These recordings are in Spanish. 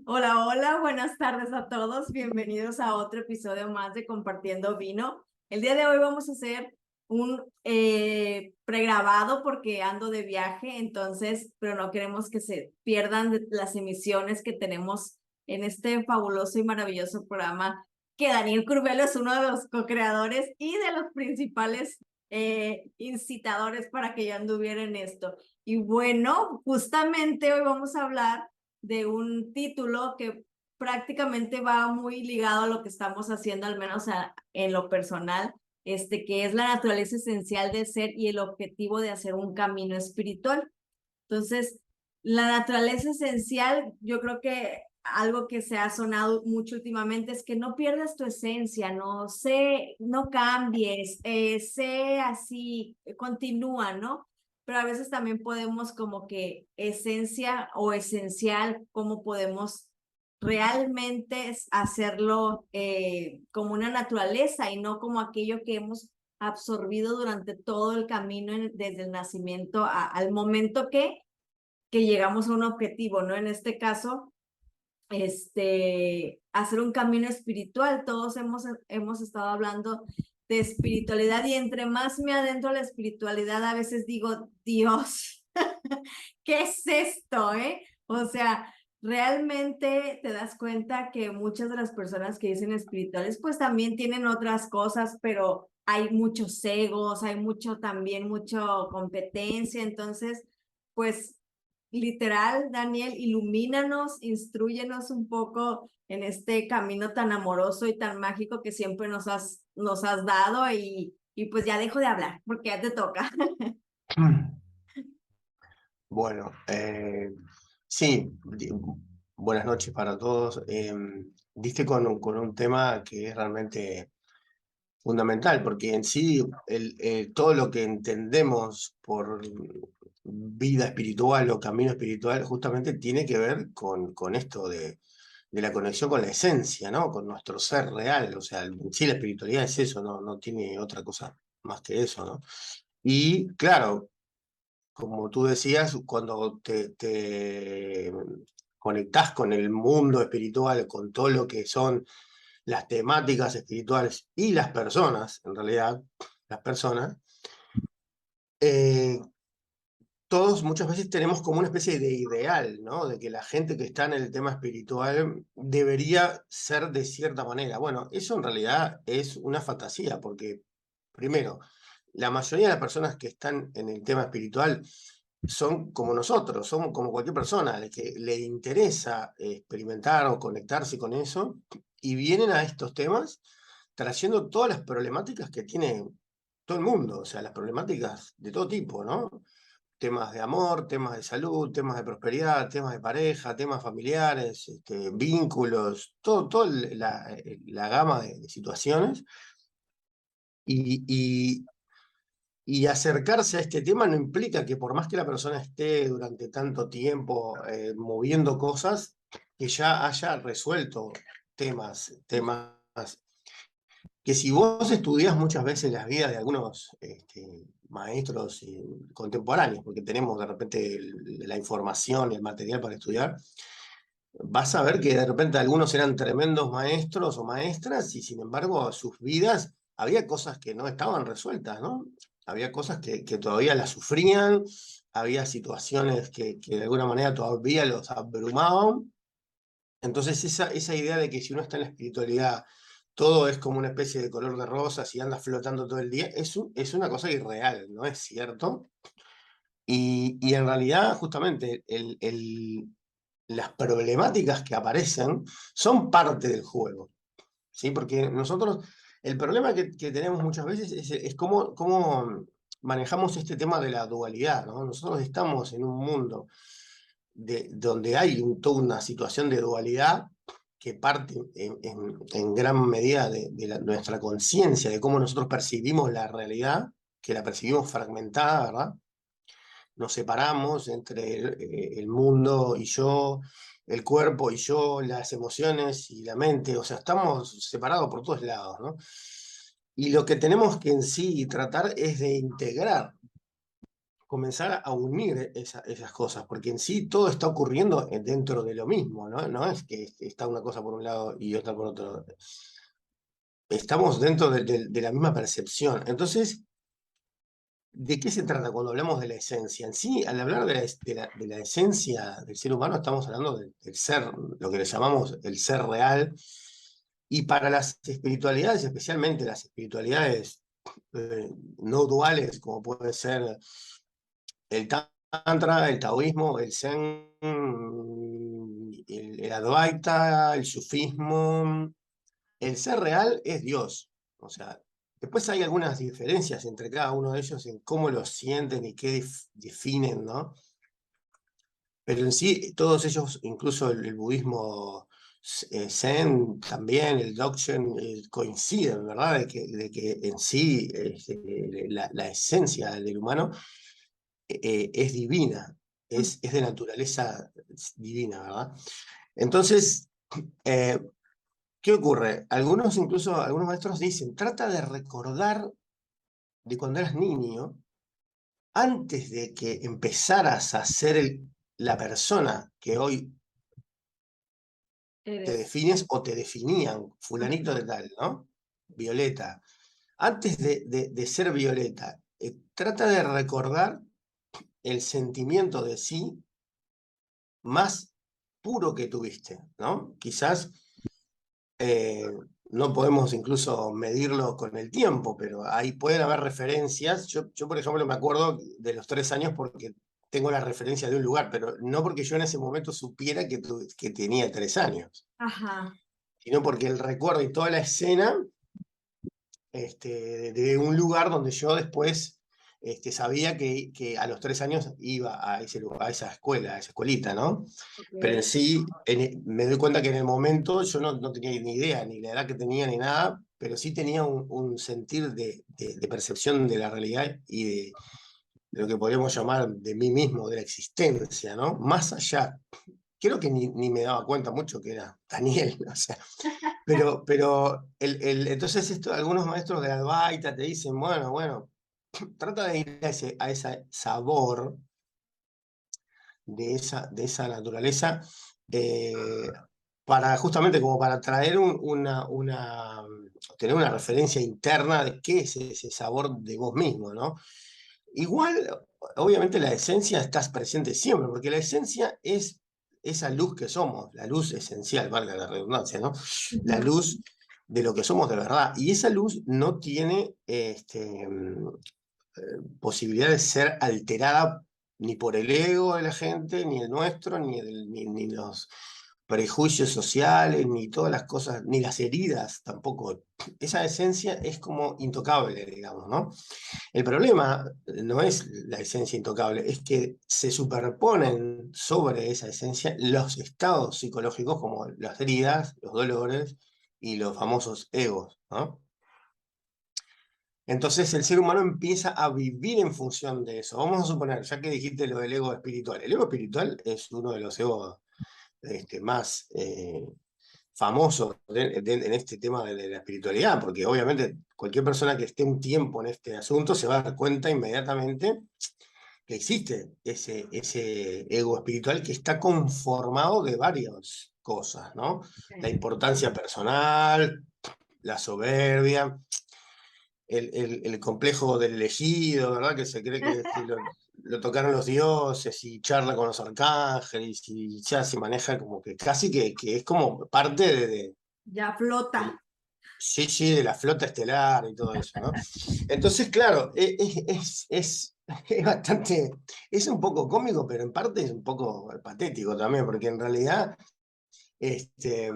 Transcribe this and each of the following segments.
Hola, hola, buenas tardes a todos. Bienvenidos a otro episodio más de Compartiendo Vino. El día de hoy vamos a hacer un pregrabado porque ando de viaje, entonces, pero no queremos que se pierdan las emisiones que tenemos en este fabuloso y maravilloso programa que Daniel Curvelo es uno de los co-creadores y de los principales incitadores para que yo anduviera en esto. Y bueno, justamente hoy vamos a hablar de un título que prácticamente va muy ligado a lo que estamos haciendo, al menos en lo personal, que es la naturaleza esencial de ser y el objetivo de hacer un camino espiritual. Entonces, la naturaleza esencial, yo creo que algo que se ha sonado mucho últimamente es que no pierdas tu esencia, no cambies, sé así, continúa, ¿no? Pero a veces también podemos como que esencia o esencial, cómo podemos realmente hacerlo como una naturaleza y no como aquello que hemos absorbido durante todo el camino desde el nacimiento al momento que llegamos a un objetivo, ¿no? En este caso, hacer un camino espiritual. Todos hemos estado hablando de espiritualidad y entre más me adentro a la espiritualidad, a veces digo, Dios, ¿qué es esto, O sea, realmente te das cuenta que muchas de las personas que dicen espirituales, pues también tienen otras cosas, pero hay muchos egos, hay mucho competencia, entonces, pues literal, Daniel, ilumínanos, instrúyenos un poco en este camino tan amoroso y tan mágico que siempre nos has dado y pues ya dejo de hablar porque ya te toca. Bueno, sí, buenas noches para todos. Diste con un tema que es realmente fundamental, porque en sí todo lo que entendemos por vida espiritual o camino espiritual justamente tiene que ver con esto de la conexión con la esencia, ¿no? Con nuestro ser real. O sea, en sí la espiritualidad es eso, no tiene otra cosa más que eso, ¿no? Y claro, como tú decías, cuando te conectás con el mundo espiritual, con todo lo que son las temáticas espirituales y las personas, en realidad, las personas, eh, todos muchas veces tenemos como una especie de ideal, ¿no? De que la gente que está en el tema espiritual debería ser de cierta manera. Bueno, eso en realidad es una fantasía, porque primero, la mayoría de las personas que están en el tema espiritual son como nosotros, somos como cualquier persona, de que le interesa experimentar o conectarse con eso, y vienen a estos temas trayendo todas las problemáticas que tiene todo el mundo, o sea, las problemáticas de todo tipo, ¿no? Temas de amor, temas de salud, temas de prosperidad, temas de pareja, temas familiares, vínculos, toda la gama de situaciones. Y, y, y acercarse a este tema no implica que por más que la persona esté durante tanto tiempo moviendo cosas, que ya haya resuelto temas que si vos estudias muchas veces las vidas de algunos maestros contemporáneos, porque tenemos de repente la información y el material para estudiar, vas a ver que de repente algunos eran tremendos maestros o maestras y sin embargo sus vidas había cosas que no estaban resueltas, ¿no? Había cosas que todavía las sufrían, había situaciones que de alguna manera todavía los abrumaban. Entonces esa idea de que si uno está en la espiritualidad todo es como una especie de color de rosas y anda flotando todo el día, es una cosa irreal, no es cierto. Y en realidad justamente las problemáticas que aparecen son parte del juego, ¿sí? Porque nosotros, el problema que tenemos muchas veces es cómo manejamos este tema de la dualidad, ¿no? Nosotros estamos en un mundo donde hay toda una situación de dualidad que parte en gran medida de nuestra conciencia, de cómo nosotros percibimos la realidad, que la percibimos fragmentada, ¿verdad? Nos separamos entre el mundo y yo, el cuerpo y yo, las emociones y la mente, o sea, estamos separados por todos lados, ¿no? Y lo que tenemos que en sí tratar es de integrar comenzar a unir esas cosas, porque en sí todo está ocurriendo dentro de lo mismo, ¿no? No es que está una cosa por un lado y otra por otro. Estamos dentro de la misma percepción. Entonces, ¿de qué se trata cuando hablamos de la esencia? En sí, al hablar de la esencia del ser humano, estamos hablando del ser, lo que le llamamos el ser real. Y para las espiritualidades, especialmente las espiritualidades no duales, como puede ser el Tantra, el taoísmo, el Zen, el Advaita, el sufismo, el ser real es Dios. O sea, después hay algunas diferencias entre cada uno de ellos en cómo lo sienten y qué definen, ¿no? Pero en sí, todos ellos, incluso el budismo Zen, también el Dzogchen, coinciden, ¿verdad? De que en sí la esencia del humano es divina, es de naturaleza divina, ¿verdad? Entonces, eh, ¿qué ocurre? Algunos maestros dicen, trata de recordar de cuando eras niño, antes de que empezaras a ser la persona que hoy te Eres. defines o te definían, fulanito de tal, ¿no? Violeta. Antes de ser Violeta, trata de recordar el sentimiento de sí más puro que tuviste, ¿no? Quizás eh, no podemos incluso medirlo con el tiempo, pero ahí pueden haber referencias. Yo, por ejemplo, me acuerdo de los 3 años porque tengo la referencia de un lugar, pero no porque yo en ese momento supiera que tenía 3 años, Ajá. sino porque el recuerdo y toda la escena de un lugar donde yo después sabía que a los 3 años iba a ese lugar, a esa escuela, a esa escuelita, ¿no? Pero en Ok. sí, me doy cuenta que en el momento yo no tenía ni idea, ni la edad que tenía, ni nada, pero sí tenía un sentir de percepción de la realidad y de lo que podríamos llamar de mí mismo, de la existencia, ¿no? Más allá. Creo que ni me daba cuenta mucho que era Daniel, o sea, pero entonces algunos maestros de Advaita te dicen, bueno, trata de ir a ese sabor de esa naturaleza, eh, para justamente como para traer tener una referencia interna de qué es ese sabor de vos mismo, ¿no? Igual, obviamente la esencia está presente siempre, porque la esencia es esa luz que somos, la luz esencial, valga la redundancia, ¿no? La Ujú. luz de lo que somos de verdad. Y esa luz no tiene posibilidad de ser alterada ni por el ego de la gente, ni el nuestro, ni los prejuicios sociales, ni todas las cosas, ni las heridas tampoco. Esa esencia es como intocable, digamos, ¿no? El problema no es la esencia intocable, es que se superponen sobre esa esencia los estados psicológicos como las heridas, los dolores y los famosos egos, ¿no? Entonces el ser humano empieza a vivir en función de eso. Vamos a suponer, ya que dijiste lo del ego espiritual, el ego espiritual es uno de los egos más famosos en este tema de la espiritualidad, porque obviamente cualquier persona que esté un tiempo en este asunto se va a dar cuenta inmediatamente que existe ese ego espiritual que está conformado de varias cosas, ¿no? La Ok. importancia personal, la soberbia, el complejo del elegido, ¿verdad? Que se cree que lo tocaron los dioses y charla con los arcángeles y ya se maneja como que casi que es como parte Ya flota. de- sí, sí, de la flota estelar y todo eso, ¿no? Entonces, claro, es bastante, es un poco cómico, pero en parte es un poco patético también, porque en realidad este,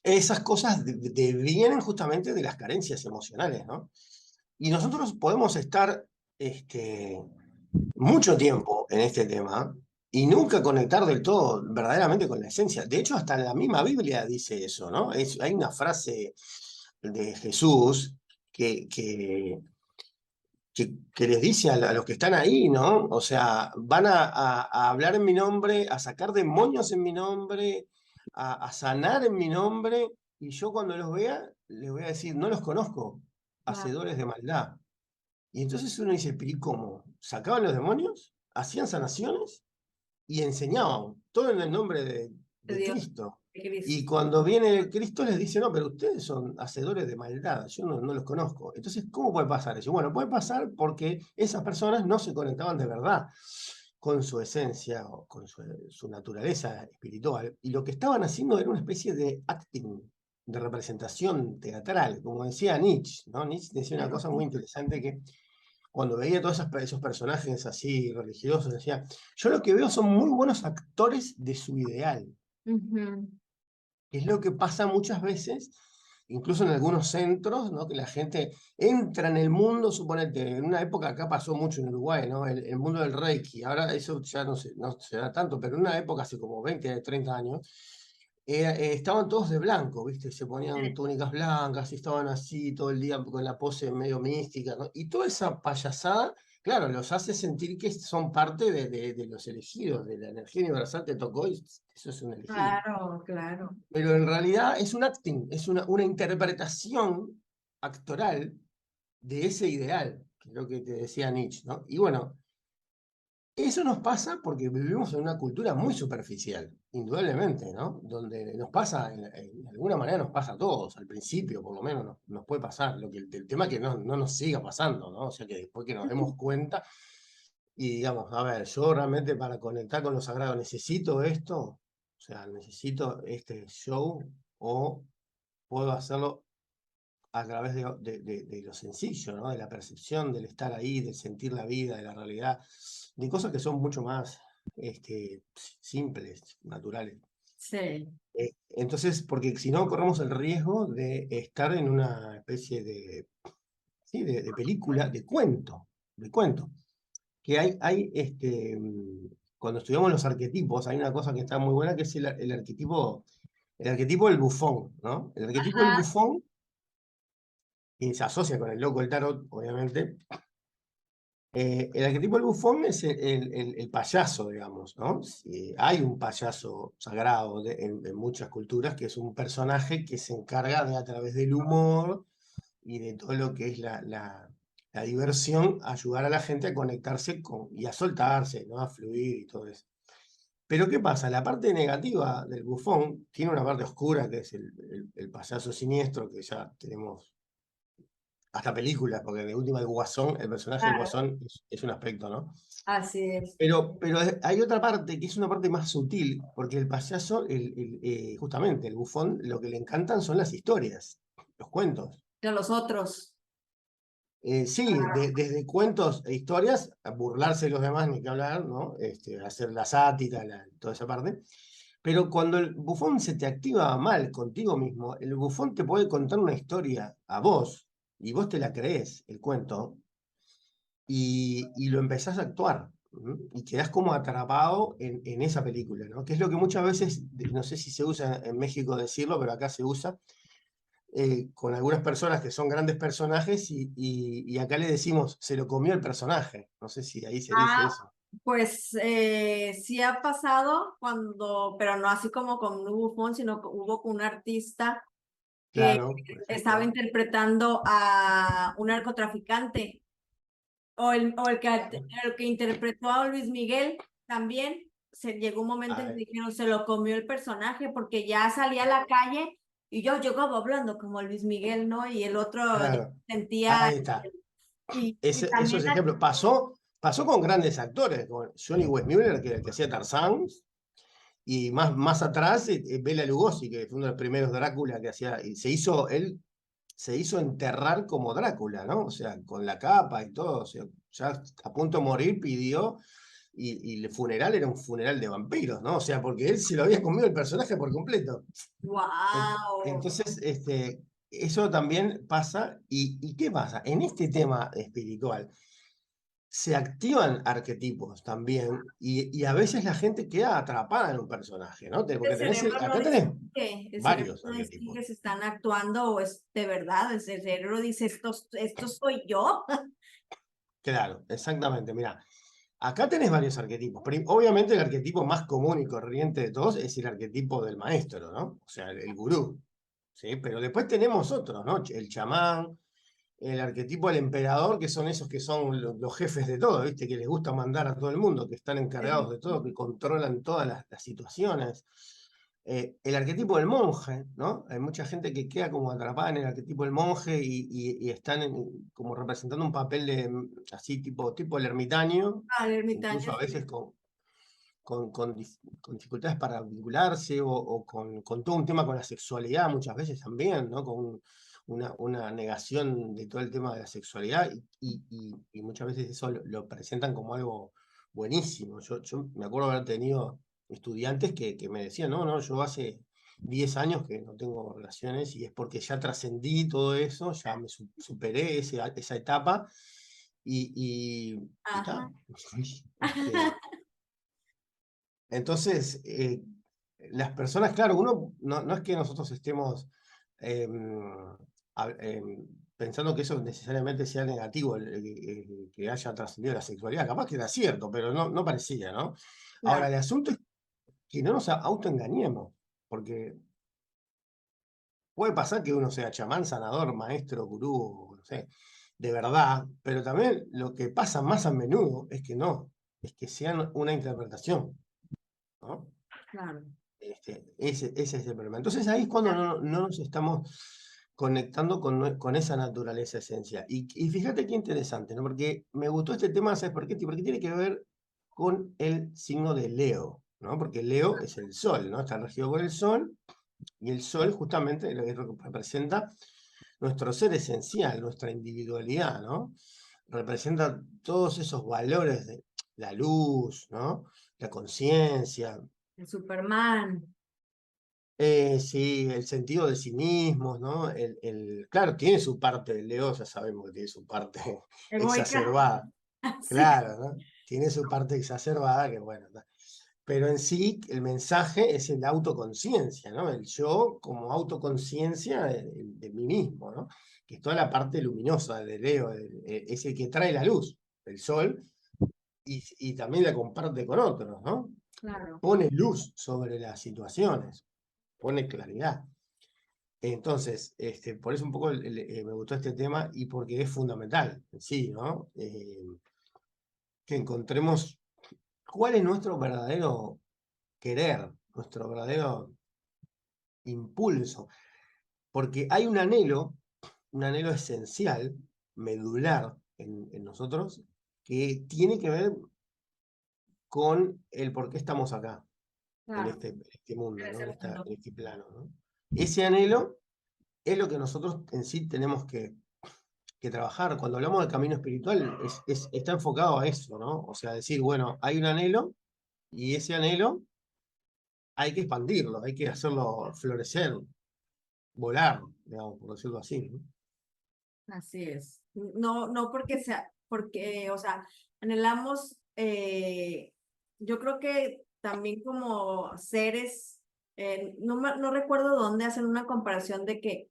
esas cosas vienen justamente de las carencias emocionales, ¿no? Y nosotros podemos estar mucho tiempo en este tema y nunca conectar del todo verdaderamente con la esencia. De hecho, hasta la misma Biblia dice eso, ¿no? Hay una frase de Jesús que les dice a los que están ahí, ¿no? O sea, van a hablar en mi nombre, a sacar demonios en mi nombre, a sanar en mi nombre, y yo cuando los vea les voy a decir, no los conozco, Wow. hacedores de maldad. Y entonces uno dice, pero ¿y cómo? ¿Sacaban los demonios? ¿Hacían sanaciones? Y enseñaban, todo en el nombre de de Dios, Cristo. de Y Cristo. cuando viene Cristo les dice, no, pero ustedes son hacedores de maldad, yo no los conozco. Entonces, ¿cómo puede pasar eso? Bueno, puede pasar porque esas personas no se conectaban de verdad con su esencia o con su naturaleza espiritual. Y lo que estaban haciendo era una especie de acting, de representación teatral, como decía Nietzsche, ¿no? Nietzsche decía una cosa muy interesante que cuando veía todos esos personajes así religiosos, decía, yo lo que veo son muy buenos actores de su ideal, Ujú. que es lo que pasa muchas veces, incluso en algunos centros, ¿no? Que la gente entra en el mundo, suponete, en una época acá pasó mucho en Uruguay, ¿no? El mundo del Reiki, ahora eso ya no se da tanto, pero en una época hace como 20, 30 años, estaban todos de blanco, ¿viste? Se ponían túnicas blancas y estaban así todo el día con la pose medio mística, ¿no? Y toda esa payasada, claro, los hace sentir que son parte de los elegidos, de la energía universal que tocó y eso es un elegido. Claro, claro. Pero en realidad es un acting, es una interpretación actoral de ese ideal, que es lo que te decía Nietzsche, ¿no? Y bueno, eso nos pasa porque vivimos en una cultura muy superficial, indudablemente, ¿no? Donde nos pasa, de alguna manera nos pasa a todos, al principio por lo menos nos puede pasar, el tema es que no nos siga pasando, ¿no? O sea que después que nos demos cuenta y digamos, a ver, yo realmente para conectar con lo sagrado necesito esto, o sea, necesito este show o puedo hacerlo a través de lo sencillo, ¿no? De la percepción, del estar ahí, del sentir la vida, de la realidad, de cosas que son mucho más simples, naturales. Sí. Entonces, porque si no, corremos el riesgo de estar en una especie sí, de película, de cuento, que cuando estudiamos los arquetipos, hay una cosa que está muy buena, que es el arquetipo del bufón, ¿no? El arquetipo del Ajá. bufón y se asocia con el loco del tarot, obviamente. El arquetipo del bufón es el payaso, digamos, ¿no? Hay un payaso sagrado en muchas culturas que es un personaje que se encarga de, a través del humor y de todo lo que es la diversión, ayudar a la gente a conectarse y a soltarse, ¿no? A fluir y todo eso. Pero ¿qué pasa? La parte negativa del bufón tiene una parte oscura, que es el payaso siniestro, que ya tenemos hasta películas, porque de última el Guasón, el personaje del Claro, Guasón es un aspecto, ¿no? así es. Pero hay otra parte que es una parte más sutil, porque el payaso, justamente el bufón, lo que le encantan son las historias, los cuentos. De los otros. Sí, desde cuentos e historias, a burlarse de los demás, ni que hablar, ¿no? Hacer la sátira, toda esa parte. Pero cuando el bufón se te activa mal contigo mismo, el bufón te puede contar una historia a vos, y vos te la creés, el cuento, y lo empezás a actuar. Y quedás como atrapado en esa película, ¿no? Que es lo que muchas veces, no sé si se usa en México decirlo, pero acá se usa, con algunas personas que son grandes personajes y acá le decimos, se lo comió el personaje. No sé si ahí se dice Ah, eso. pues sí ha pasado cuando, pero no así como con un bufón, sino que hubo con un artista que Claro, por estaba ejemplo. interpretando a un narcotraficante, el que interpretó a Luis Miguel también. Llegó un momento en que Ah, dijeron, se lo comió el personaje porque ya salía a la calle y yo llegaba hablando como Luis Miguel, ¿no? Y el otro ya claro, sentía, ahí está. y Esos también, ejemplos. Pasó con grandes actores, con Johnny Weissmuller, que hacía Tarzán, y más atrás, Bela Lugosi, que fue uno de los primeros Drácula que hacía, y él se hizo enterrar como Drácula, ¿no? O sea, con la capa y todo, o sea, ya a punto de morir pidió, y el funeral era un funeral de vampiros, ¿no? O sea, porque él se lo había comido el personaje por completo. wow. Entonces, eso también pasa, ¿y qué pasa? En este tema espiritual, se activan arquetipos también y a veces la gente queda atrapada en un personaje, ¿no? Porque El cerebro no acá tenés distingue, el cerebro varios no arquetipos. distingue si están actuando o es de verdad. El cerebro dice, esto soy yo. Claro, exactamente. Mira, acá tenés varios arquetipos. Obviamente el arquetipo más común y corriente de todos es el arquetipo del maestro, ¿no? O sea, el gurú, ¿sí? Pero después tenemos otros, ¿no? El chamán, el arquetipo del emperador, que son esos que son los jefes de todo, ¿viste? Que les gusta mandar a todo el mundo, que están encargados de todo, que controlan todas las situaciones. El arquetipo del monje, ¿no? Hay mucha gente que queda como atrapada en el arquetipo del monje y están como representando un papel de, así tipo el ermitaño, El ermitaño, incluso a sí. veces con dificultades para vincularse o con todo un tema con la sexualidad muchas veces también, ¿no? Con una negación de todo el tema de la sexualidad y muchas veces eso lo presentan como algo buenísimo. Yo me acuerdo haber tenido estudiantes que me decían, no, yo hace 10 años que no tengo relaciones y es porque ya trascendí todo eso, ya me superé esa etapa y Ajá. ta. Este, entonces, las personas, claro, uno no es que nosotros estemos pensando que eso necesariamente sea negativo, que haya trascendido la sexualidad. Capaz que era cierto, pero no parecía, ¿no? Ahora, Claro. el asunto es que no nos autoengañemos, porque puede pasar que uno sea chamán, sanador, maestro, gurú, no sé, de verdad, pero también lo que pasa más a menudo es que no, es que sean una interpretación, ¿no? Claro. Ese es el problema. Entonces ahí es cuando no nos estamos conectando con esa naturaleza esencia. Y fíjate qué interesante, ¿no? Porque me gustó este tema, ¿sabes por qué? Porque tiene que ver con el signo de Leo, ¿no? Porque Leo es el sol, ¿no? Está regido por el sol, y el sol justamente lo que representa nuestro ser esencial, nuestra individualidad, ¿no? Representa todos esos valores de la luz, ¿no? La conciencia, El Superman. sí, el sentido de sí mismos, ¿no? Claro, tiene su parte, Leo ya sabemos que tiene su parte Egoica. exacerbada, Sí. claro, ¿no? Tiene su parte exacerbada que bueno, pero en sí el mensaje es el autoconciencia, ¿no? El yo como autoconciencia de mí mismo, ¿no? Que es toda la parte luminosa de Leo, es el que trae la luz, el sol, y también la comparte con otros, ¿no? Claro. Pone luz sobre las situaciones, pone claridad. Entonces, por eso un poco me gustó este tema y porque es fundamental, sí, ¿no? Que encontremos cuál es nuestro verdadero querer, nuestro verdadero impulso, porque hay un anhelo esencial, medular en nosotros, que tiene que ver con el por qué estamos acá, Claro. en este mundo, En ¿no? ese mundo. En este plano, ¿no? Ese anhelo es lo que nosotros en sí tenemos que trabajar. Cuando hablamos del camino espiritual, está enfocado a eso, ¿no? O sea, decir, bueno, hay un anhelo y ese anhelo hay que expandirlo, hay que hacerlo florecer, volar, digamos, por decirlo así, ¿no? Así es. No porque sea, porque, o sea, anhelamos, yo creo que también como seres, no recuerdo dónde hacen una comparación de que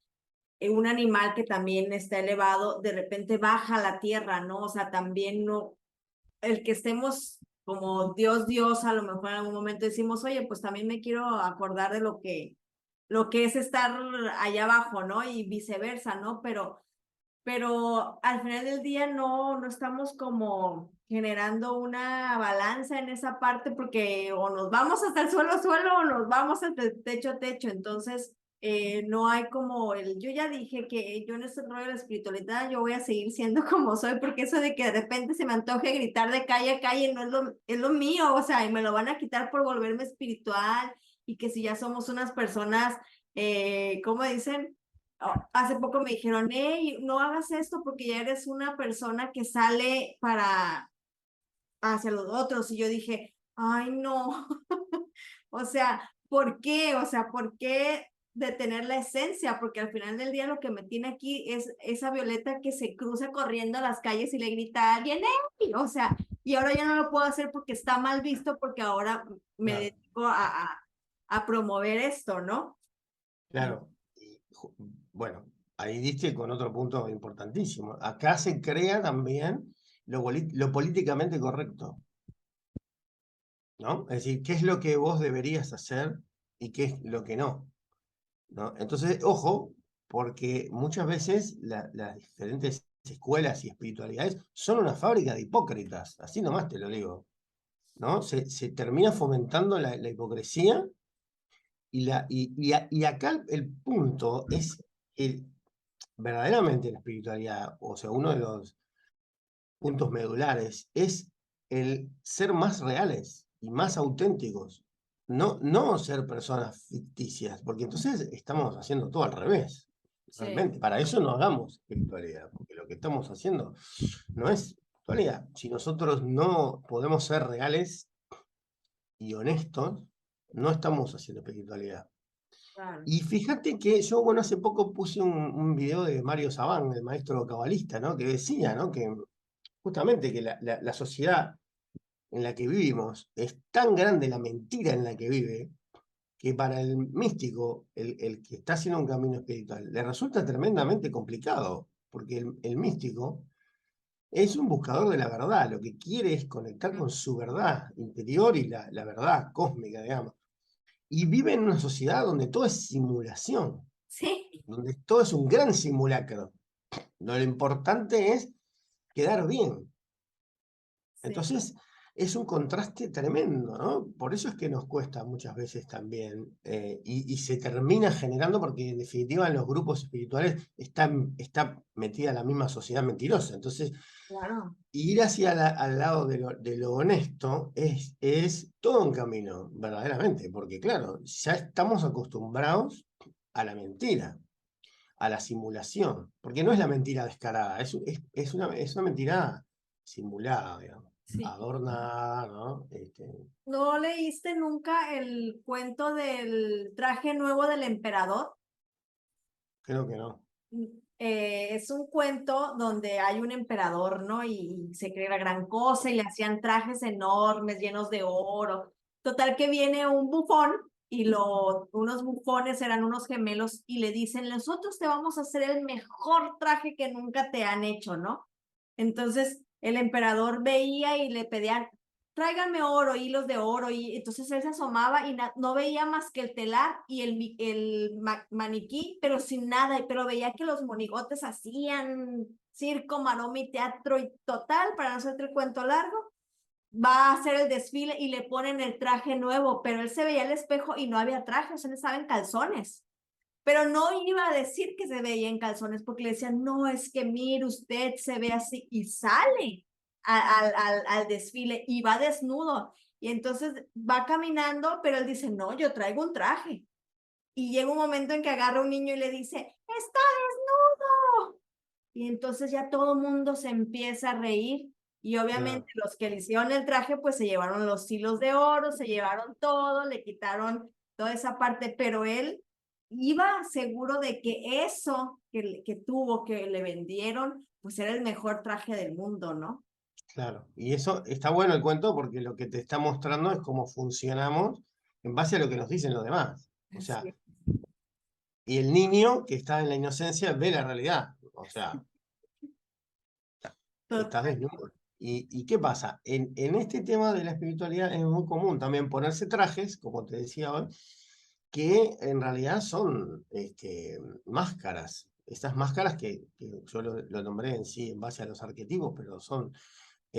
un animal que también está elevado, de repente baja a la tierra, ¿no? O sea, también no, el que estemos como Dios, a lo mejor en algún momento decimos, oye, pues también me quiero acordar de lo que es estar allá abajo, ¿no? Y viceversa, ¿no? Pero al final del día no estamos como generando una balanza en esa parte porque o nos vamos hasta el suelo o nos vamos hasta el techo. Entonces, no hay como yo ya dije que yo en este rollo de la espiritualidad yo voy a seguir siendo como soy porque eso de que de repente se me antoje gritar de calle a calle no es lo mío, o sea, y me lo van a quitar por volverme espiritual y que si ya somos unas personas, ¿cómo dicen? Hace poco me dijeron, hey, no hagas esto porque ya eres una persona que sale para hacia los otros. Y yo dije, ay, no. O sea, ¿por qué? O sea, ¿por qué detener la esencia? Porque al final del día lo que me tiene aquí es esa Violeta que se cruza corriendo a las calles y le grita a alguien, ¡hey! O sea, y ahora ya no lo puedo hacer porque está mal visto porque ahora me Claro, dedico a promover esto, ¿no? claro. Y, bueno, ahí diste con otro punto importantísimo. Acá se crea también lo políticamente correcto, ¿no? Es decir, qué es lo que vos deberías hacer y qué es lo que no, ¿no? Entonces, ojo, porque muchas veces las diferentes escuelas y espiritualidades son una fábrica de hipócritas, así nomás te lo digo, ¿no? Se termina fomentando la hipocresía y acá el punto es que verdaderamente la espiritualidad, o sea, uno de los puntos medulares es el ser más reales y más auténticos, no ser personas ficticias, porque entonces estamos haciendo todo al revés. Sí, Realmente, para eso no hagamos espiritualidad, porque lo que estamos haciendo no es espiritualidad. Si nosotros no podemos ser reales y honestos, no estamos haciendo espiritualidad. claro. Y fíjate que yo, bueno, hace poco puse un video de Mario Sabán, el maestro cabalista, ¿no? Que decía, ¿no? Que justamente que la sociedad en la que vivimos es tan grande la mentira en la que vive, que para el místico, el que está haciendo un camino espiritual, le resulta tremendamente complicado, porque el místico es un buscador de la verdad, lo que quiere es conectar con su verdad interior y la verdad cósmica, digamos. Y vive en una sociedad donde todo es simulación, Sí, donde todo es un gran simulacro. Lo importante es quedar bien. sí, Entonces, es un contraste tremendo, ¿no? Por eso es que nos cuesta muchas veces también, y se termina generando porque en definitiva en los grupos espirituales está metida la misma sociedad mentirosa. Entonces, claro. ir hacia al lado de lo honesto es todo un camino, verdaderamente, porque claro, ya estamos acostumbrados a la mentira, a la simulación, porque no es la mentira descarada, es una mentira simulada, digamos, Sí. adornada, ¿no? ¿No leíste nunca el cuento del traje nuevo del emperador? Creo que no. Es un cuento donde hay un emperador, ¿no? Y se cree la gran cosa y le hacían trajes enormes, llenos de oro. Total que viene un bufón y unos bufones eran unos gemelos y le dicen, nosotros te vamos a hacer el mejor traje que nunca te han hecho, ¿no? Entonces el emperador veía y le pedían, tráiganme oro, hilos de oro, y entonces él se asomaba y no veía más que el telar y maniquí, pero sin nada, pero veía que los monigotes hacían circo, maroma y teatro y total, para no hacerte el cuento largo, va a hacer el desfile y le ponen el traje nuevo, pero él se veía al espejo y no había traje, o sea, él estaba en calzones. Pero no iba a decir que se veía en calzones porque le decían, no, es que mire, usted se ve así y sale al desfile y va desnudo. Y entonces va caminando, pero él dice, no, yo traigo un traje. Y llega un momento en que agarra a un niño y le dice, está desnudo. Y entonces ya todo el mundo se empieza a reír. Y obviamente Claro, los que le hicieron el traje, pues se llevaron los hilos de oro, se llevaron todo, le quitaron toda esa parte, pero él iba seguro de que eso que tuvo, que le vendieron, pues era el mejor traje del mundo, ¿no? claro. Y eso está bueno el cuento porque lo que te está mostrando es cómo funcionamos en base a lo que nos dicen los demás. O sea, Sí, y el niño que está en la inocencia ve la realidad. O sea, estás total. desnudo. ¿Y qué pasa? En este tema de la espiritualidad es muy común también ponerse trajes, como te decía hoy, que en realidad son máscaras. Estas máscaras que yo lo nombré en sí en base a los arquetipos, pero son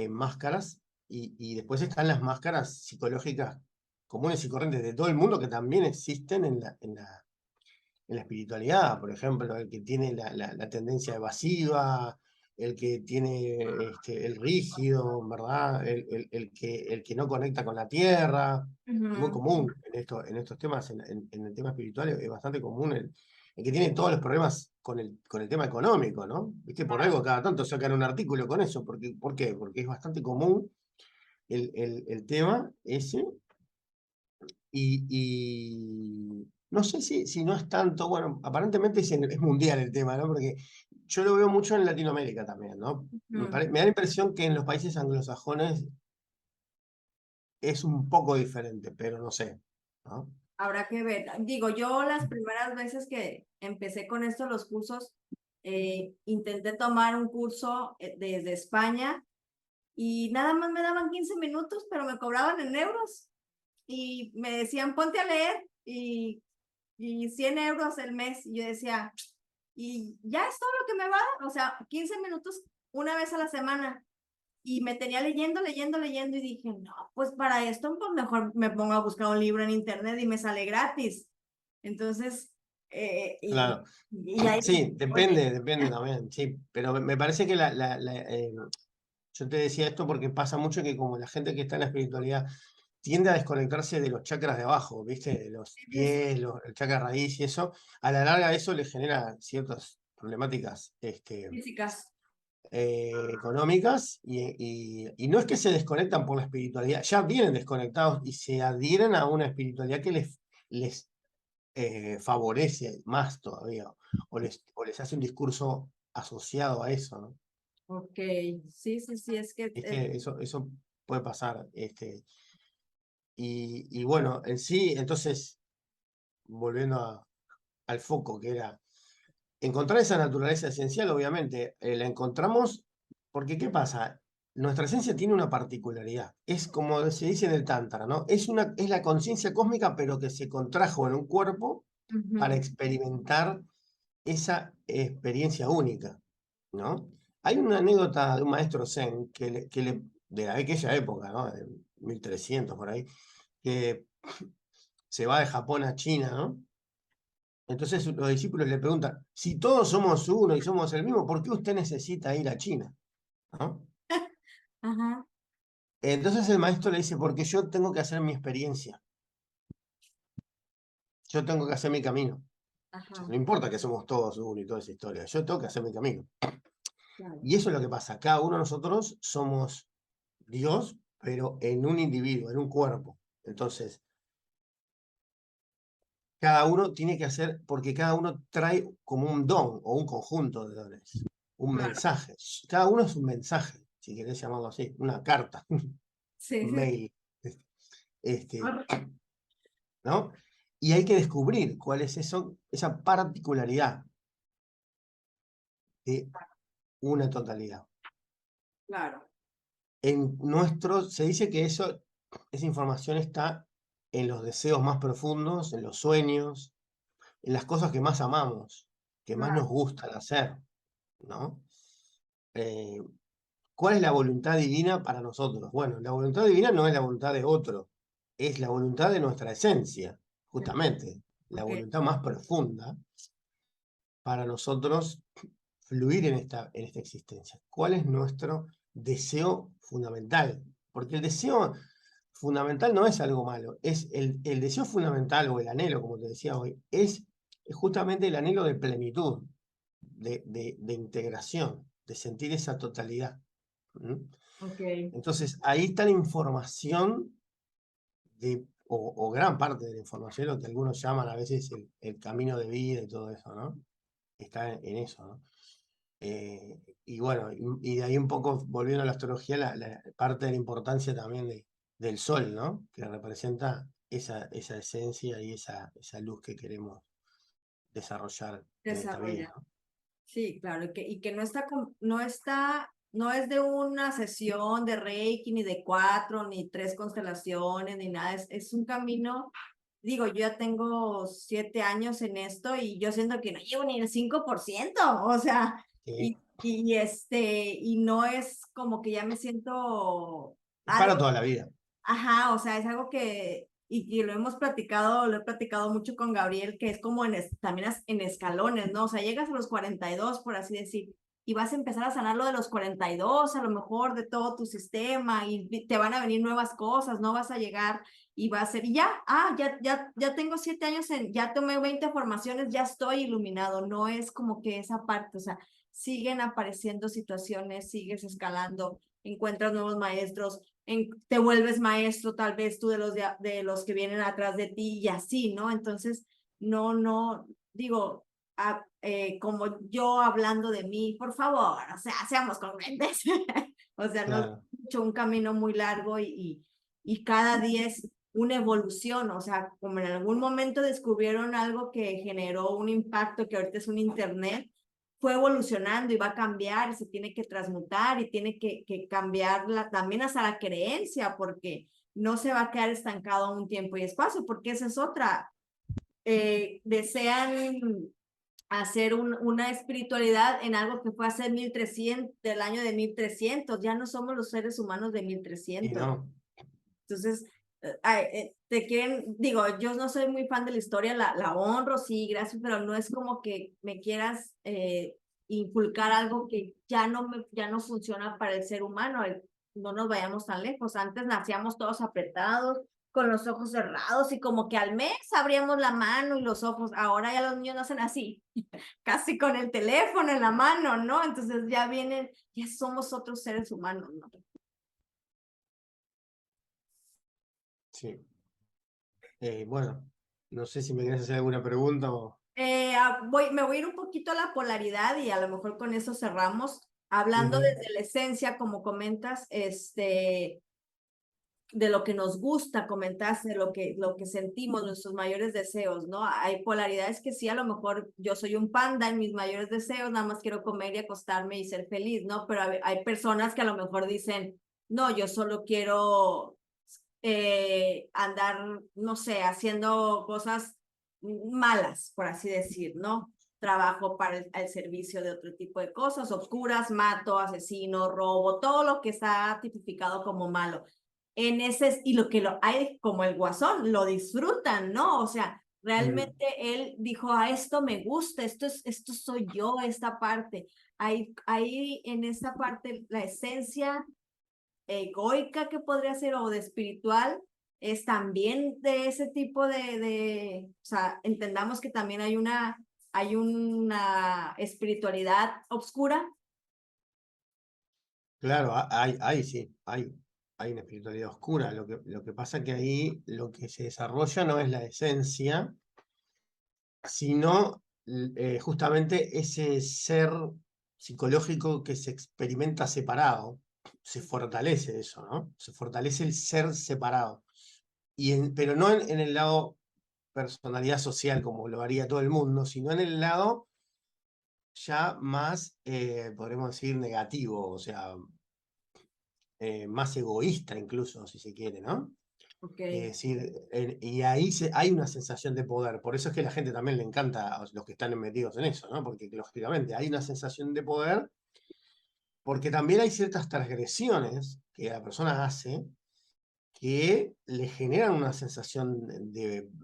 máscaras. Y después están las máscaras psicológicas comunes y corrientes de todo el mundo que también existen en la espiritualidad, por ejemplo, el que tiene la tendencia evasiva, el que tiene el rígido, ¿verdad? El que no conecta con la tierra. Muy Ujú. común en estos temas, en el tema espiritual es bastante común el que tiene todos los problemas con el tema económico, ¿no? ¿Viste? Por algo cada tanto sacan un artículo con eso. ¿Por qué? Porque es bastante común el tema ese y no sé si no es tanto, bueno, aparentemente es mundial el tema, ¿no? Porque yo lo veo mucho en Latinoamérica también, ¿no? Ujú. Me da la impresión que en los países anglosajones es un poco diferente, pero no sé, ¿no? Habrá que ver. Digo, yo las primeras veces que empecé con esto, los cursos, intenté tomar un curso desde España y nada más me daban 15 minutos, pero me cobraban en euros y me decían, ponte a leer y 100 euros el mes. Y yo decía, y ya es todo lo que me va a dar, o sea, 15 minutos una vez a la semana. Y me tenía leyendo y dije, no, pues para esto, pues mejor me pongo a buscar un libro en internet y me sale gratis. Entonces, Claro. y ahí, Sí, oye, depende también, sí, pero me parece que yo te decía esto porque pasa mucho que como la gente que está en la espiritualidad tiende a desconectarse de los chakras de abajo, ¿viste? De los pies, el chakra raíz y eso, a la larga eso le genera ciertas problemáticas físicas. económicas y no es que se desconectan por la espiritualidad, ya vienen desconectados y se adhieren a una espiritualidad que les favorece más todavía o les hace un discurso asociado a eso, ¿no? Ok, sí, sí, sí, es que Eso puede pasar. Y bueno, en sí, entonces, volviendo al foco, que era encontrar esa naturaleza esencial, obviamente, la encontramos porque, ¿qué pasa? Nuestra esencia tiene una particularidad. Es como se dice en el Tantra, ¿no? Es la conciencia cósmica, pero que se contrajo en un cuerpo para ujú, experimentar esa experiencia única, ¿no? Hay una anécdota de un maestro Zen de aquella época, ¿no? De 1300 por ahí, que se va de Japón a China, ¿no? Entonces los discípulos le preguntan, si todos somos uno y somos el mismo, ¿por qué usted necesita ir a China? ¿No? ajá, Entonces el maestro le dice, porque yo tengo que hacer mi experiencia, yo tengo que hacer mi camino. ajá, No importa que somos todos uno y toda esa historia, yo tengo que hacer mi camino. claro, Y eso es lo que pasa, cada uno de nosotros somos Dios, pero en un individuo, en un cuerpo. Entonces, cada uno tiene que hacer, porque cada uno trae como un don o un conjunto de dones, un claro, mensaje. Cada uno es un mensaje, si querés llamarlo así, una carta, sí, un sí, mail, este, ah, ¿no? Y hay que descubrir cuál es eso, esa particularidad de una totalidad. claro, Se dice que esa información está en los deseos más profundos, en los sueños, en las cosas que más amamos, que más nos claro, gustan hacer, ¿no? Eh, ¿Cuál es la voluntad divina para nosotros? Bueno, la voluntad divina no es la voluntad de otro, es la voluntad de nuestra esencia, justamente, la ok, voluntad más profunda para nosotros fluir en esta existencia. ¿Cuál es nuestro deseo fundamental? Porque el deseo fundamental no es algo malo, es el deseo fundamental o el anhelo, como te decía hoy, es justamente el anhelo de plenitud, de integración, de sentir esa totalidad. ¿Mm? ok, Entonces, ahí está la información o gran parte de la información, lo que algunos llaman a veces el camino de vida y todo eso, ¿no? Está en eso, ¿no? Y bueno, y de ahí un poco, volviendo a la astrología, la parte de la importancia también del sol, ¿no? Que representa esa esencia y esa luz que queremos desarrollar en esta vida, desarrolla. ¿no? Sí, claro, y que no está, no está, no es de una sesión de Reiki, ni de 4, ni 3 constelaciones, ni nada, es un camino, digo, yo ya tengo 7 años en esto y yo siento que no llevo ni el 5%, o sea, Sí, y no es como que ya me siento es para algo. toda la vida. Ajá, o sea, es algo que, y lo hemos platicado, lo he platicado mucho con Gabriel, que es como también en escalones, ¿no? O sea, llegas a los 42, por así decir, y vas a empezar a sanar lo de los 42, a lo mejor de todo tu sistema, y te van a venir nuevas cosas, no vas a llegar y va a ser, y ya, ya tengo 7 años ya tomé 20 formaciones, ya estoy iluminado, no es como que esa parte, o sea, siguen apareciendo situaciones, sigues escalando, encuentras nuevos maestros, te vuelves maestro tal vez tú de los que vienen atrás de ti y así, ¿no? Entonces, no, digo, como yo hablando de mí, por favor, o sea, seamos congruentes. O sea, no es Claro, mucho un camino muy largo y cada día es una evolución, o sea, como en algún momento descubrieron algo que generó un impacto que ahorita es un internet, fue evolucionando y va a cambiar, se tiene que transmutar y tiene que cambiar también hasta la creencia, porque no se va a quedar estancado un tiempo y espacio, porque esa es otra. Desean hacer una espiritualidad en algo que fue hace 1300, del año de 1300. Ya no somos los seres humanos de Y 1300. no, Entonces, te quieren, digo, yo no soy muy fan de la historia, la honro, sí, gracias, pero no es como que me quieras inculcar algo que ya no funciona para el ser humano. No nos vayamos tan lejos. Antes nacíamos todos apretados, con los ojos cerrados y como que al mes abríamos la mano y los ojos. Ahora ya los niños nacen así, casi con el teléfono en la mano, ¿no? Entonces ya vienen, ya somos otros seres humanos, ¿no? sí. Bueno, no sé si me quieres hacer alguna pregunta o... Me voy a ir un poquito a la polaridad y a lo mejor con eso cerramos. Hablando Ujú. desde la esencia, como comentas, de lo que nos gusta, comentaste, lo que sentimos, nuestros mayores deseos, ¿no? Hay polaridades que sí, a lo mejor yo soy un panda en mis mayores deseos, nada más quiero comer y acostarme y ser feliz, ¿no? Pero hay personas que a lo mejor dicen, no, yo solo quiero andar, no sé, haciendo cosas malas, por así decir, ¿no? Trabajo para el servicio de otro tipo de cosas, oscuras, mato, asesino, robo, todo lo que está tipificado como malo. En ese, y lo que lo hay como el guasón, lo disfrutan, ¿no? O sea, Mm. realmente él dijo, a esto me gusta, esto soy yo, esta parte. Hay en esta parte la esencia egoica que podría ser o de espiritual, es también de ese tipo o sea, entendamos que también hay una espiritualidad obscura. Claro, sí, hay una espiritualidad oscura. Lo que pasa que ahí lo que se desarrolla no es la esencia, sino justamente ese ser psicológico que se experimenta separado. Se fortalece eso, ¿no? Se fortalece el ser separado. Pero no en el lado personalidad social como lo haría todo el mundo, sino en el lado ya más, podremos decir, negativo, o sea, más egoísta incluso, si se quiere, ¿no? Ok, Es decir, y ahí hay una sensación de poder, por eso es que a la gente también le encanta a los que están metidos en eso, ¿no? Porque lógicamente hay una sensación de poder, porque también hay ciertas transgresiones que la persona hace que le generan una sensación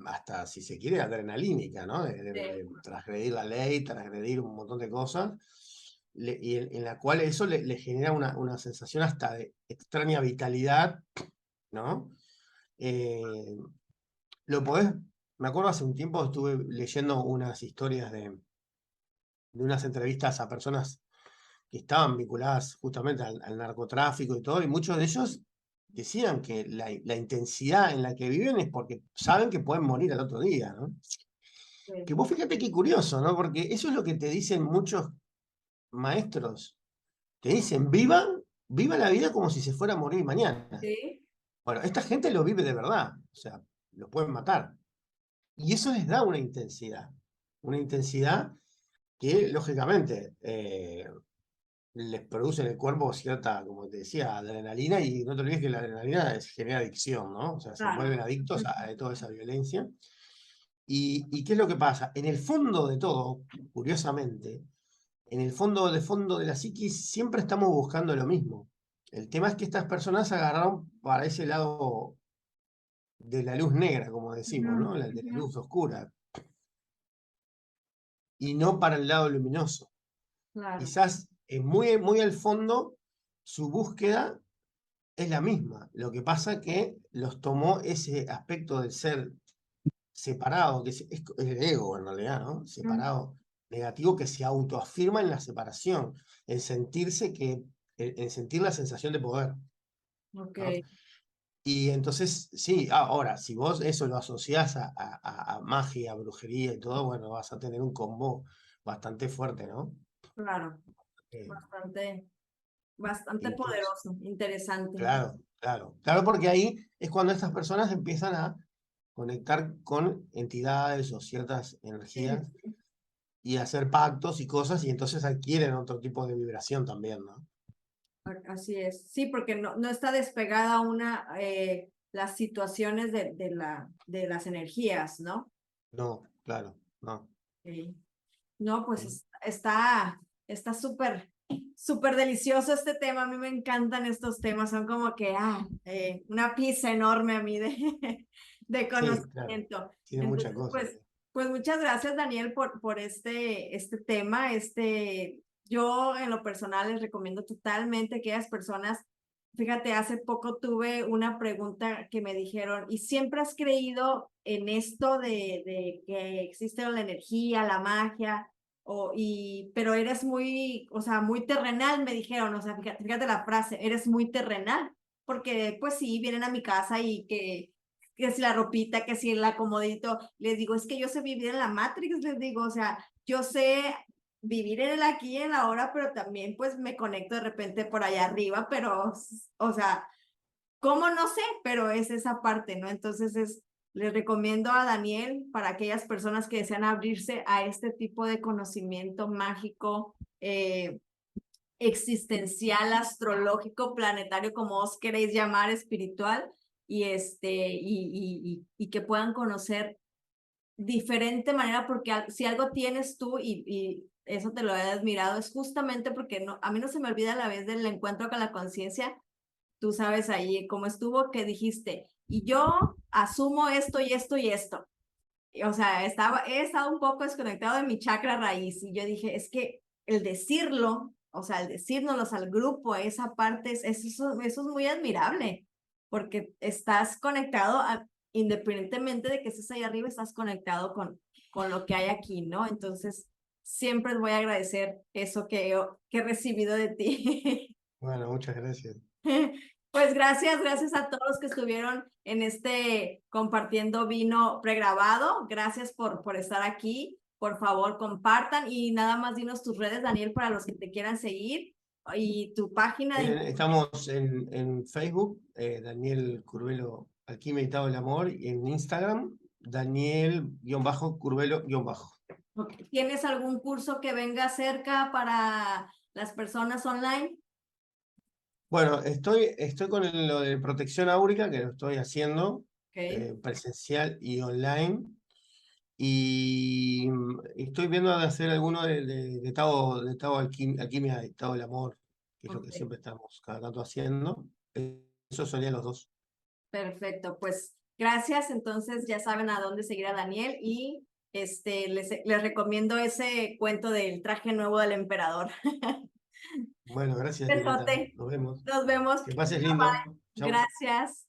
hasta si se quiere, adrenalínica, ¿no? De transgredir la ley, transgredir un montón de cosas, y en la cual eso le genera una sensación hasta de extraña vitalidad, ¿no? Eh, lo podés, me acuerdo hace un tiempo estuve leyendo unas historias de unas entrevistas a personas que estaban vinculadas justamente al narcotráfico y todo, y muchos de ellos decían que la intensidad en la que viven es porque saben que pueden morir al otro día, ¿no? Que sí, vos fíjate qué curioso, ¿no? Porque eso es lo que te dicen muchos maestros. Te dicen, viva la vida como si se fuera a morir mañana. sí, Bueno, esta gente lo vive de verdad, o sea, lo pueden matar. Y eso les da una intensidad que lógicamente les produce en el cuerpo cierta, como te decía, adrenalina, y no te olvides que la adrenalina genera adicción, ¿no? O sea, se claro. vuelven adictos a toda esa violencia. ¿Y qué es lo que pasa? En el fondo de todo, curiosamente, en el fondo de la psiquis, siempre estamos buscando lo mismo. El tema es que estas personas agarraron para ese lado de la luz negra, como decimos, Ujú, ¿no? De la ujú, luz oscura, y no para el lado luminoso. claro. Quizás muy, muy al fondo su búsqueda es la misma. Lo que pasa que los tomó ese aspecto del ser separado, que es el ego en realidad, ¿no? Mm, Separado, negativo, que se autoafirma en la separación, en sentirse en sentir la sensación de poder, ok, ¿no? Y entonces, sí, ahora, si vos eso lo asociás a magia, brujería y todo, bueno, vas a tener un combo bastante fuerte, ¿no? claro. Eh, Bastante, bastante incluso. poderoso, interesante. Claro, claro. Claro, porque ahí es cuando estas personas empiezan a conectar con entidades o ciertas Sí, energías y hacer pactos y cosas, y entonces adquieren otro tipo de vibración también, ¿no? así es. Sí, porque no está despegada las situaciones de las energías, ¿no? No, claro, no. Sí. No, pues ¿sí? está súper delicioso este tema. A mí me encantan estos temas. Son como que, una pizza enorme a mí de, de Sí, claro, conocimiento. tiene muchas Entonces, cosas. pues muchas gracias, Daniel, por este tema. Yo en lo personal les recomiendo totalmente a aquellas personas. Fíjate, hace poco tuve una pregunta que me dijeron, ¿y siempre has creído en esto de que existe la energía, la magia? Pero eres muy, o sea, muy terrenal, me dijeron, o sea, fíjate la frase, eres muy terrenal, porque pues sí, vienen a mi casa y que si la ropita, que si el acomodito, les digo, es que yo sé vivir en la Matrix, les digo, o sea, yo sé vivir en el aquí y en la ahora, pero también pues me conecto de repente por allá arriba, pero, o sea, ¿cómo? No sé, pero es esa parte, ¿no? Les recomiendo a Daniel para aquellas personas que desean abrirse a este tipo de conocimiento mágico, existencial, astrológico, planetario, como os queréis llamar, espiritual, y que puedan conocer diferente manera, porque si algo tienes tú y eso te lo he admirado, es justamente porque no, a mí no se me olvida la vez del encuentro con la conciencia. Tú sabes ahí cómo estuvo, que dijiste, y yo asumo esto y esto y esto. O sea, he estado un poco desconectado de mi chakra raíz y yo dije, es que el decirlo, o sea, el decírnoslos al grupo, esa parte, eso es muy admirable, porque estás conectado, independientemente de que estés ahí arriba, estás conectado con lo que hay aquí, ¿no? Entonces, siempre les voy a agradecer eso que he recibido de ti. Bueno, muchas gracias. Pues gracias a todos los que estuvieron en este compartiendo vino pregrabado. Gracias por estar aquí. Por favor, compartan y nada más dinos tus redes, Daniel, para los que te quieran seguir y tu página de internet. Estamos en Facebook, Daniel Curvelo, Aquí Meditado el Amor, y en Instagram, Daniel-Curvelo-. ¿Tienes algún curso que venga cerca para las personas online? Bueno, estoy con lo de protección áurica, que lo estoy haciendo Ok, presencial y online. Y estoy viendo de hacer alguno de Tao Alquimia, de Tao del Amor, que es lo que ok. siempre estamos cada tanto haciendo. Esos serían los dos. Perfecto, pues gracias. Entonces ya saben a dónde seguir a Daniel y les recomiendo ese cuento del traje nuevo del emperador. Bueno, gracias, Violeta. Besote. Nos vemos. Nos vemos. Que pases lindo. Chau. Gracias.